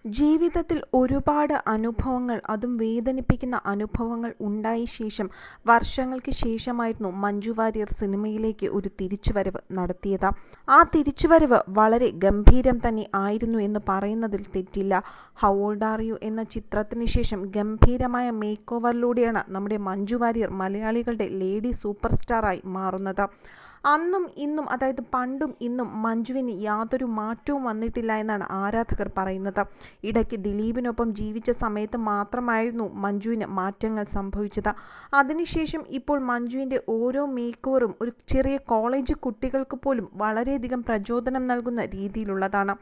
ജീവിതത്തിൽ ഒരുപാട് അനുഭവങ്ങൾ, അതും വേദനിപ്പിക്കുന്ന അനുഭവങ്ങൾ ഉണ്ടായ ശേഷം വർഷങ്ങൾക്ക് ശേഷമായിരുന്നു മഞ്ജു വാര്യർ സിനിമയിലേക്ക് ഒരു തിരിച്ചുവരവ് നടത്തിയത്. ആ തിരിച്ചുവരവ് വളരെ ഗംഭീരം തന്നെ ആയിരുന്നു എന്ന് പറയുന്നതിൽ തെറ്റില്ല. ഹൗ ഓൾഡ് ആർ യു എന്ന ചിത്രത്തിന് ശേഷം ഗംഭീരമായ മേക്ക് ഓവറിലൂടെയാണ് നമ്മുടെ മഞ്ജു വാര്യർ മലയാളികളുടെ ലേഡി സൂപ്പർ സ്റ്റാറായി മാറുന്നത്. അന്നും ഇന്നും, അതായത് പണ്ടും ഇന്നും മഞ്ജുവിന് യാതൊരു മാറ്റവും വന്നിട്ടില്ല എന്നാണ് ആരാധകർ പറയുന്നത്. ഇടയ്ക്ക് ദിലീപിനൊപ്പം ജീവിച്ച സമയത്ത് മാത്രമായിരുന്നു മഞ്ജുവിന് മാറ്റങ്ങൾ സംഭവിച്ചത്. അതിനുശേഷം ഇപ്പോൾ മഞ്ജുവിൻ്റെ ഓരോ മേക്ക് ഓവറും ഒരു ചെറിയ കോളേജ് കുട്ടികൾക്ക് പോലും വളരെയധികം പ്രചോദനം നൽകുന്ന രീതിയിലുള്ളതാണ്.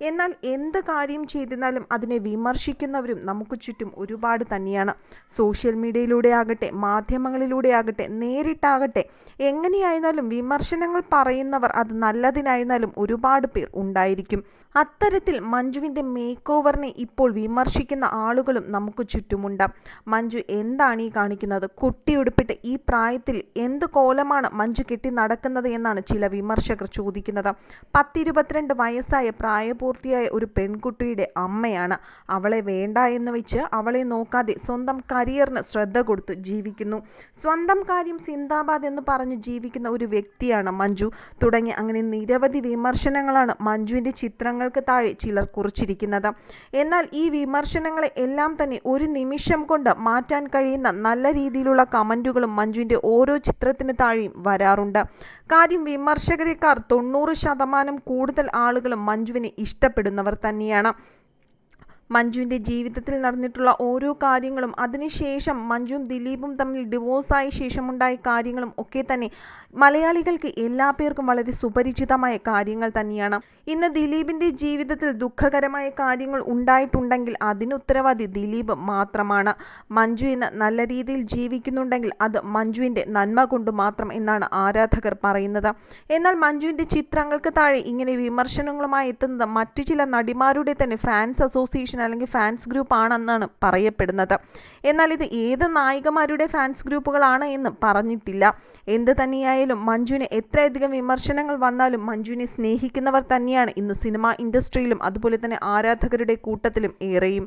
എന്നാൽ എന്ത് കാര്യം ചെയ്തിരുന്നാലും അതിനെ വിമർശിക്കുന്നവരും നമുക്ക് ചുറ്റും ഒരുപാട് തന്നെയാണ്. സോഷ്യൽ മീഡിയയിലൂടെ ആകട്ടെ, മാധ്യമങ്ങളിലൂടെ ആകട്ടെ, നേരിട്ടാകട്ടെ, എങ്ങനെയായിരുന്നാലും വിമർശനങ്ങൾ പറയുന്നവർ അത് നല്ലതിനായിരുന്നാലും ഒരുപാട് പേർ ഉണ്ടായിരിക്കും. അത്തരത്തിൽ മഞ്ജുവിൻ്റെ മേക്ക് ഓവറിനെ ഇപ്പോൾ വിമർശിക്കുന്ന ആളുകളും നമുക്ക് ചുറ്റുമുണ്ട്. മഞ്ജു എന്താണ് ഈ കാണിക്കുന്നത്? കുട്ടിയുടുപ്പിട്ട് ഈ പ്രായത്തിൽ എന്ത് കോലമാണ് മഞ്ജു കെട്ടി നടക്കുന്നത് എന്നാണ് ചില വിമർശകർ ചോദിക്കുന്നത്. 10-22 വയസ്സായ പ്രായപൂർത്തിയായ ഒരു പെൺകുട്ടിയുടെ അമ്മയാണ്. അവളെ വേണ്ട എന്ന് വെച്ച് അവളെ നോക്കാതെ സ്വന്തം കരിയറിന് ശ്രദ്ധ കൊടുത്ത് ജീവിക്കുന്നു. സ്വന്തം കാര്യം സിന്ദാബാദ് എന്ന് പറഞ്ഞ് ജീവിക്കുന്ന ഒരു വ്യക്തിയാണ് മഞ്ജു. തുടങ്ങി അങ്ങനെ നിരവധി വിമർശനങ്ങളാണ് മഞ്ജുവിൻ്റെ ചിത്രങ്ങൾക്ക് താഴെ ചിലർ കുറിച്ചിരിക്കുന്നത്. എന്നാൽ ഈ വിമർശനങ്ങളെ എല്ലാം തന്നെ ഒരു നിമിഷം കൊണ്ട് മാറ്റാൻ കഴിയുന്ന നല്ല രീതിയിലുള്ള കമൻറ്റുകളും മഞ്ജുവിൻ്റെ ഓരോ ചിത്രത്തിന് താഴെയും വരാറുണ്ട്. കാര്യം വിമർശകരെക്കാർ 90% കൂടുതൽ ആളുകളും മഞ്ജുവിനെ ഇഷ്ടപ്പെടുന്നവർ തന്നെയാണ്. മഞ്ജുവിൻ്റെ ജീവിതത്തിൽ നടന്നിട്ടുള്ള ഓരോ കാര്യങ്ങളും, അതിനുശേഷം മഞ്ജുവും ദിലീപും തമ്മിൽ ഡിവോഴ്സായ ശേഷമുണ്ടായ കാര്യങ്ങളും ഒക്കെ തന്നെ മലയാളികൾക്ക് എല്ലാ പേർക്കും വളരെ സുപരിചിതമായ കാര്യങ്ങൾ തന്നെയാണ്. ഇന്ന് ദിലീപിൻ്റെ ജീവിതത്തിൽ ദുഃഖകരമായ കാര്യങ്ങൾ ഉണ്ടായിട്ടുണ്ടെങ്കിൽ അതിന് ഉത്തരവാദി ദിലീപ് മാത്രമാണ്. മഞ്ജു ഇന്ന് നല്ല രീതിയിൽ ജീവിക്കുന്നുണ്ടെങ്കിൽ അത് മഞ്ജുവിൻ്റെ നന്മ കൊണ്ട് മാത്രം എന്നാണ് ആരാധകർ പറയുന്നത്. എന്നാൽ മഞ്ജുവിൻ്റെ ചിത്രങ്ങൾക്ക് താഴെ ഇങ്ങനെ വിമർശനങ്ങളുമായി എത്തുന്നത് മറ്റു ചില നടിമാരുടെ തന്നെ ഫാൻസ് അസോസിയേഷൻ അല്ലെങ്കിൽ ഫാൻസ് ഗ്രൂപ്പ് ആണെന്നാണ് പറയപ്പെടുന്നത്. എന്നാൽ ഇത് ഏത് നായികമാരുടെ ഫാൻസ് ഗ്രൂപ്പുകളാണ് എന്ന് പറഞ്ഞിട്ടില്ല. എന്ത് തന്നെയായാലും മഞ്ജുവിന് എത്രയധികം വിമർശനങ്ങൾ വന്നാലും മഞ്ജുവിനെ സ്നേഹിക്കുന്നവർ തന്നെയാണ് ഇന്ന് സിനിമാ ഇൻഡസ്ട്രിയിലും അതുപോലെ തന്നെ ആരാധകരുടെ കൂട്ടത്തിലും ഏറെയും.